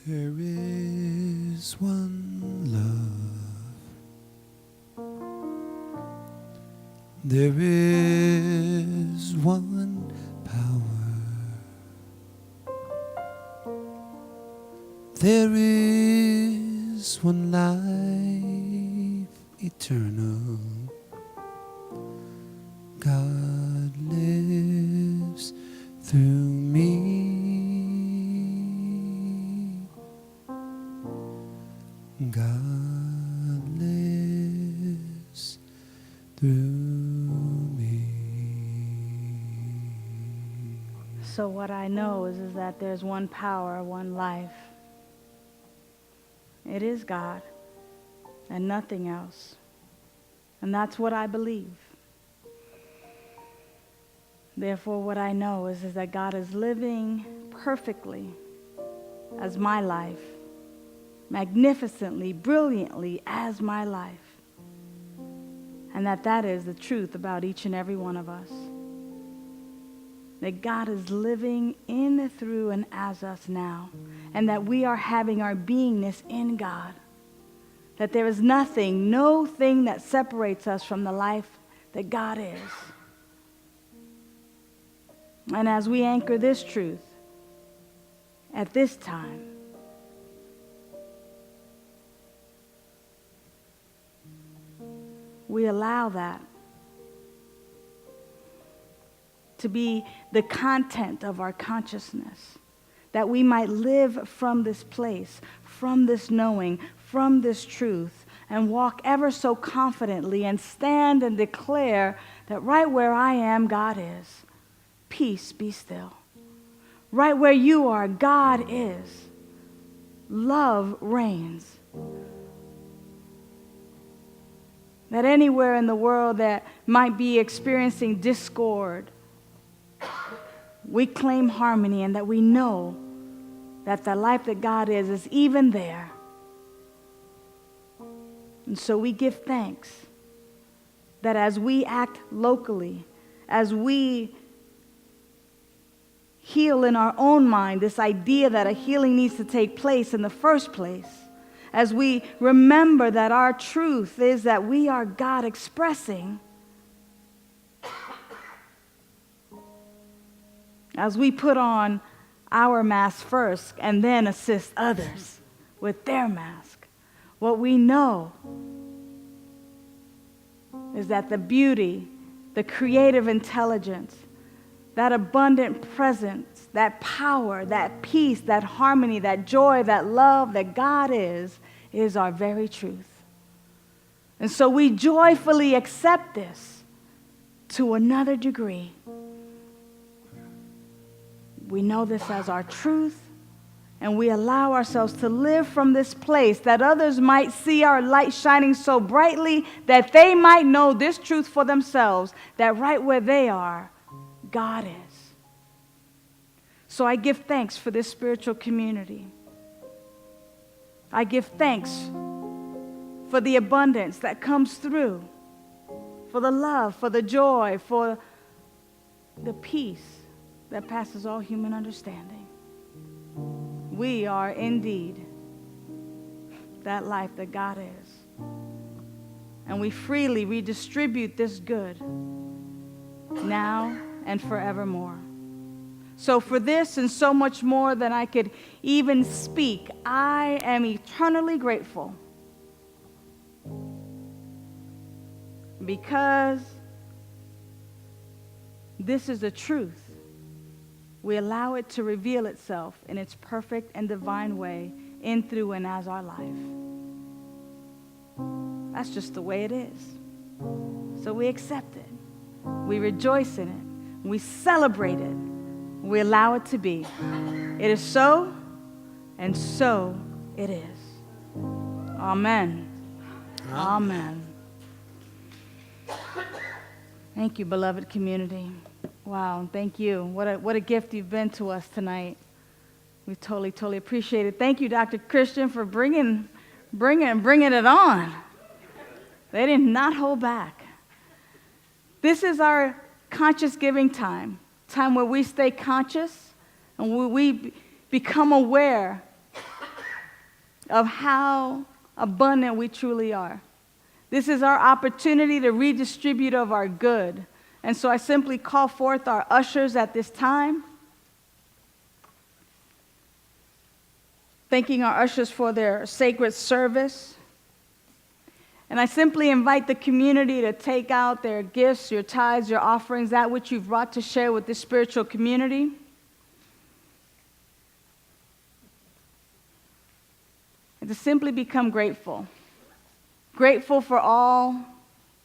There is one love. There is one power. There is one life eternal. God lives through me. God lives through me. So what I know is that there's one power, one life. It is God and nothing else. And that's what I believe. Therefore, what I know is that God is living perfectly as my life, magnificently, brilliantly as my life. And that is the truth about each and every one of us. That God is living in, through, and as us now. And that we are having our beingness in God. That there is nothing, no thing that separates us from the life that God is. And as we anchor this truth at this time, we allow that to be the content of our consciousness, that we might live from this place, from this knowing, from this truth, and walk ever so confidently and stand and declare that right where I am, God is. Peace, be still. Right where you are, God is. Love reigns. That anywhere in the world that might be experiencing discord, we claim harmony, and that we know that the life that God is even there. And so we give thanks that as we act locally, as we heal in our own mind this idea that a healing needs to take place in the first place, as we remember that our truth is that we are God expressing, as we put on our mask first and then assist others with their mask, what we know is that the beauty, the creative intelligence, that abundant presence, that power, that peace, that harmony, that joy, that love that God is our very truth. And so we joyfully accept this to another degree. We know this as our truth, and we allow ourselves to live from this place that others might see our light shining so brightly that they might know this truth for themselves, that right where they are, God is. So I give thanks for this spiritual community. I give thanks for the abundance that comes through, for the love, for the joy, for the peace that passes all human understanding. We are indeed that life that God is. And we freely redistribute this good now and forevermore. So for this and so much more than I could even speak, I am eternally grateful. Because this is the truth. We allow it to reveal itself in its perfect and divine way in, through, and as our life. That's just the way it is. So we accept it. We rejoice in it. We celebrate it. We allow it to be. It is so, and so it is. Amen. Amen. Thank you, beloved community. Wow, thank you. What a gift you've been to us tonight. We totally appreciate it. Thank you, Dr. Christian, for bringing it on. They did not hold back. This is our conscious giving time where we stay conscious and we become aware of how abundant we truly are. This is our opportunity to redistribute of our good. And so I simply call forth our ushers at this time, thanking our ushers for their sacred service. And I simply invite the community to take out their gifts, your tithes, your offerings, that which you've brought to share with this spiritual community. And to simply become grateful. Grateful for all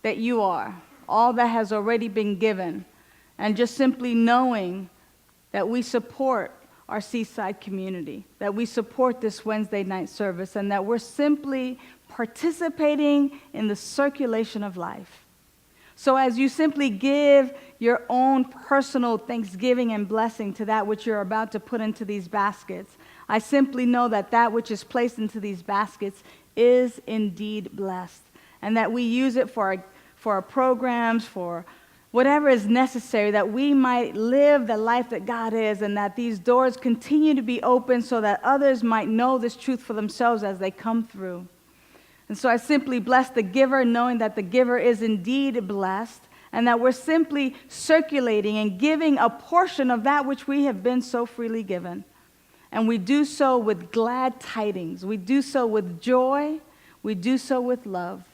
that you are, all that has already been given, and just simply knowing that we support our Seaside community, that we support this Wednesday night service, and that we're simply participating in the circulation of life. So as you simply give your own personal thanksgiving and blessing to that which you're about to put into these baskets, I simply know that that which is placed into these baskets is indeed blessed, and that we use it for our programs, for whatever is necessary, that we might live the life that God is, and that these doors continue to be open so that others might know this truth for themselves as they come through. And so I simply bless the giver, knowing that the giver is indeed blessed, and that we're simply circulating and giving a portion of that which we have been so freely given. And we do so with glad tidings. We do so with joy. We do so with love.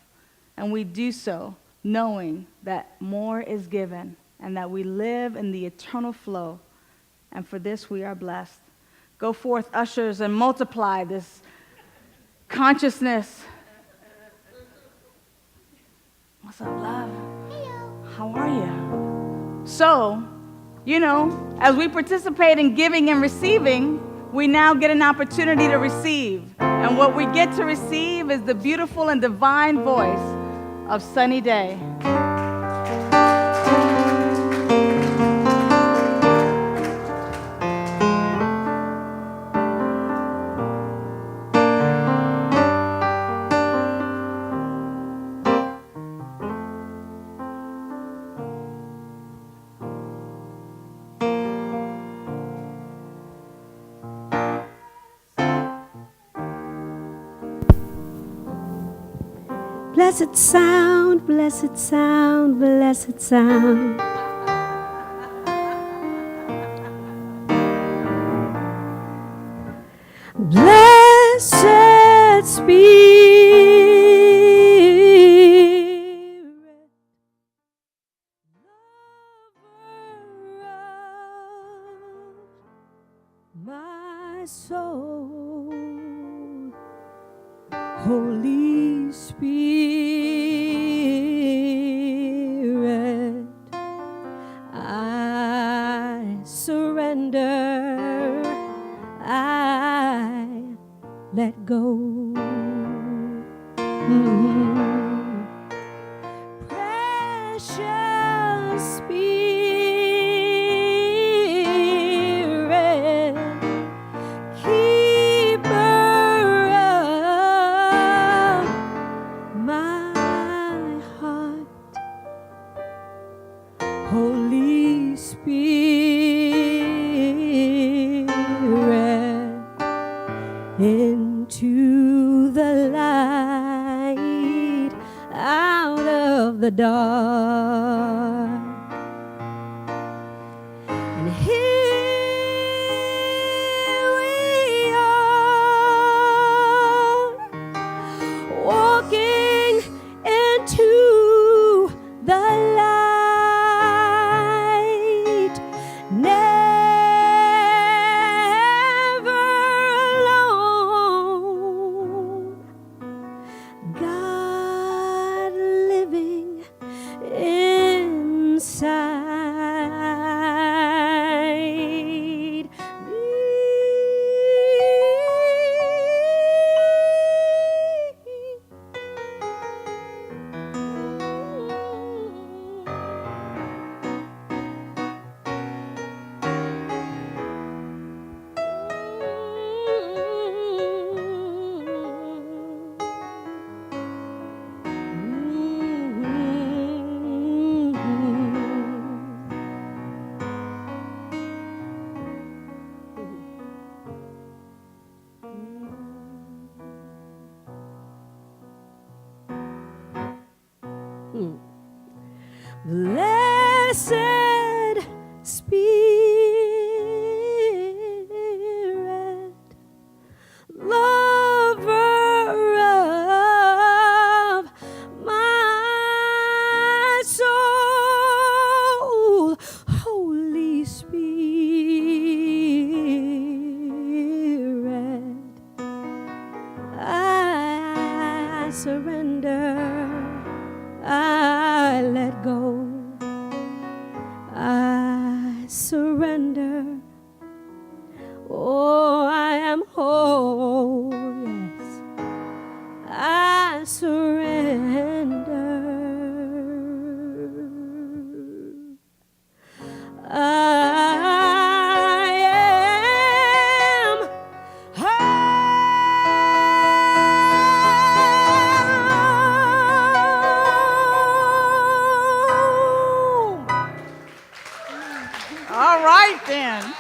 And we do so knowing that more is given and that we live in the eternal flow. And for this we are blessed. Go forth, ushers, and multiply this consciousness. What's up, love? Hello. How are you? So, as we participate in giving and receiving, we now get an opportunity to receive. And what we get to receive is the beautiful and divine voice of Sunny Daye. Blessed sound, blessed sound, blessed sound. Blessed Spirit, lover of my soul, Holy Spirit, I surrender, I let go. Precious Spirit, keeper of my heart, Holy Spirit, into the light, out of the dark. And here we are, walking into the light, never alone. God living inside Blessed Spirit, lover of my soul, Holy Spirit, I surrender, I let go, I surrender. Oh, I am whole, yes, I surrender. I am home. All right, then.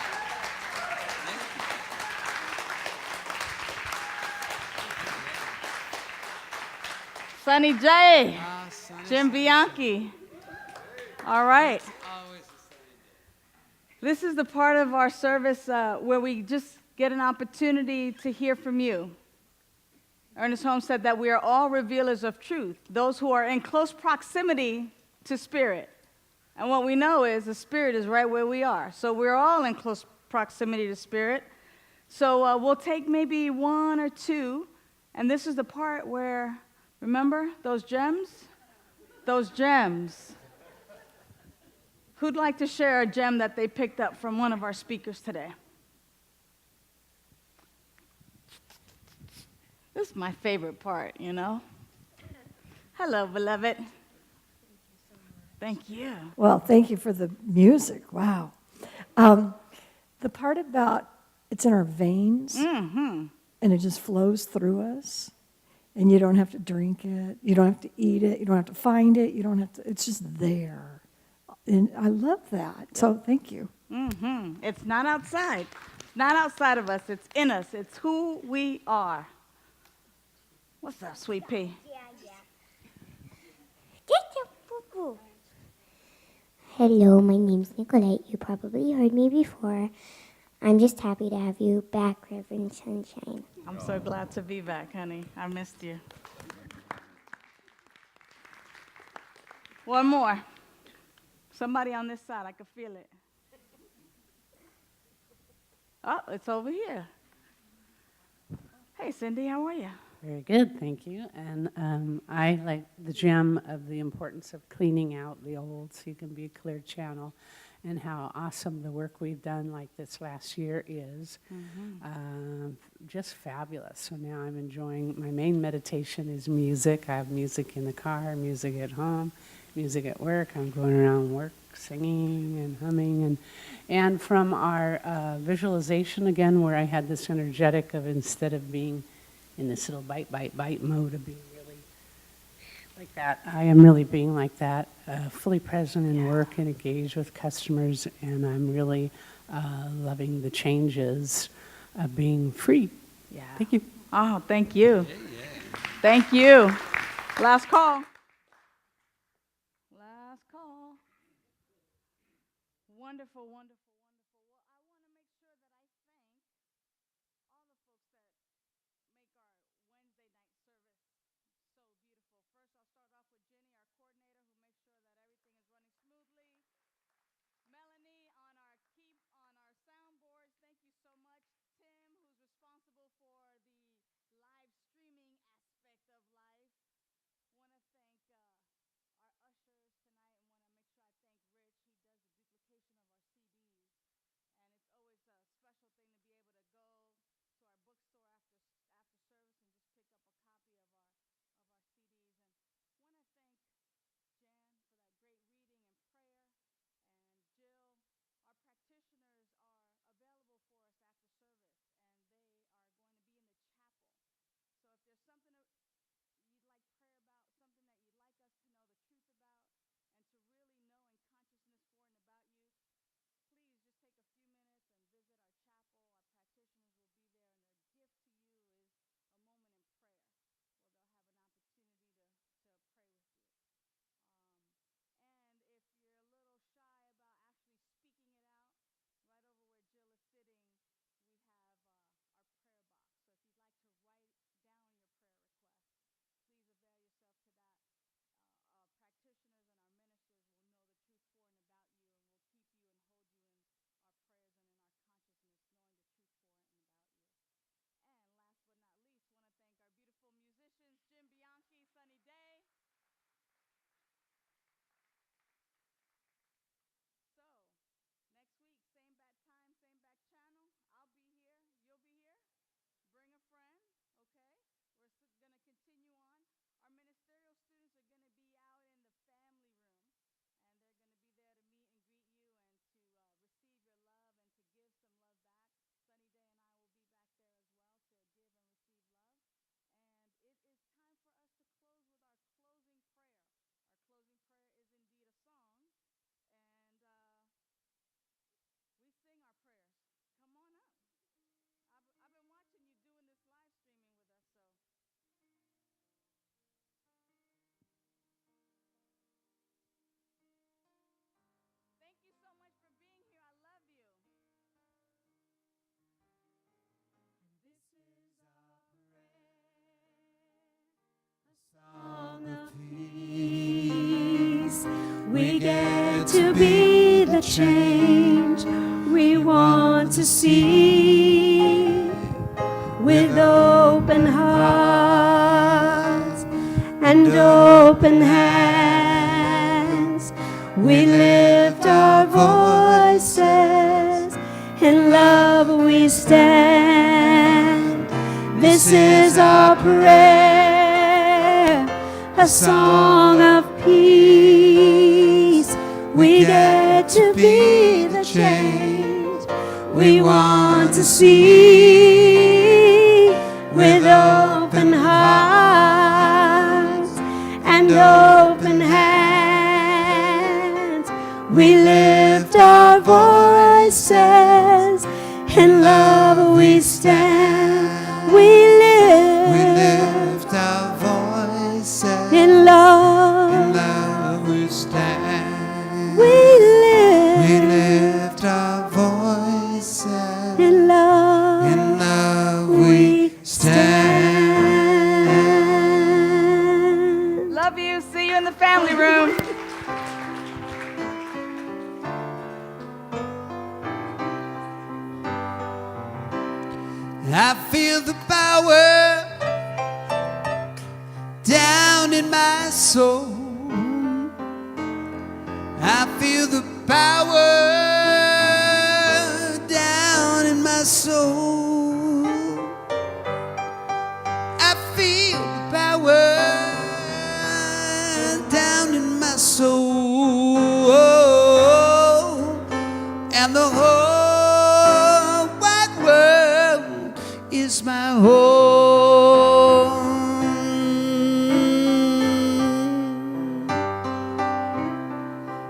Sunny J, Jim Bianchi. All right. This is the part of our service where we just get an opportunity to hear from you. Ernest Holmes said that we are all revealers of truth, those who are in close proximity to Spirit. And what we know is the Spirit is right where we are. So we're all in close proximity to Spirit. So we'll take maybe one or two, and this is the part where, remember those gems? Those gems. Who'd like to share a gem that they picked up from one of our speakers today? This is my favorite part, you know. Hello, beloved. Thank you. Well, thank you for the music. Wow. The part about it's in our veins, and it just flows through us, and you don't have to drink it, you don't have to eat it, you don't have to find it, you don't have to. It's just there, and I love that. So thank you. It's not outside. It's not outside of us. It's in us. It's who we are. What's up, Sweet Pea? Hello, my name's Nicolette. You probably heard me before. I'm just happy to have you back, Reverend Sunshine. I'm so glad to be back, honey. I missed you. One more. Somebody on this side. I can feel it. Oh, it's over here. Hey, Cindy, how are you? Very good, thank you. And I like the gem of the importance of cleaning out the old so you can be a clear channel, and how awesome the work we've done like this last year is. Just fabulous. So now I'm enjoying, my main meditation is music. I have music in the car, music at home, music at work. I'm going around work singing and humming. And from our visualization again, where I had this energetic of, instead of being in this little bite mode of being really like that, I am really being like that, fully present in work and engaged with customers, and I'm really loving the changes of being free. Yeah. Thank you. Oh, thank you. Thank you. Last call. Last call. Wonderful, wonderful. We get to be the change we want to see. With open hearts and open hands, we lift our voices, in love we stand. This is our prayer, a song of peace. We get to be the change we want to see. With open hearts and open hands, we lift our voices, in love we stand. We lift our voices. In love we stand. We lift our voices. In love we stand. Love you. See you in the family room. I feel the power down in my soul. I feel the power down in my soul. I feel the power down in my soul. And the whole wide world is my home.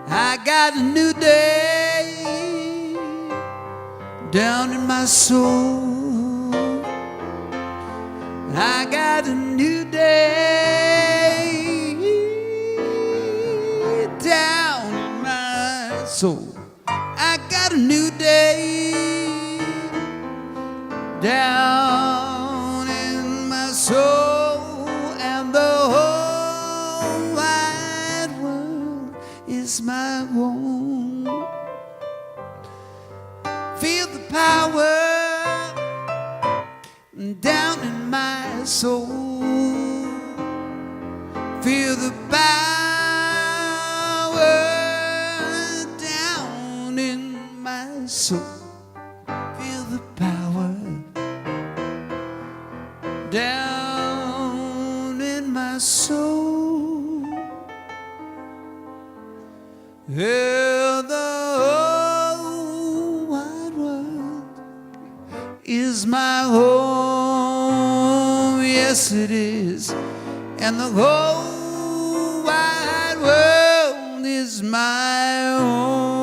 I got a new day down in my soul. I got a new day down in my soul. I got a new day down in my soul, and the whole wide world is my home. Feel the power down in my soul. Feel the power down in my soul. Feel the power down in my soul. Yeah, the whole wide world is my home. Yes, it is. And the whole wide world is my home.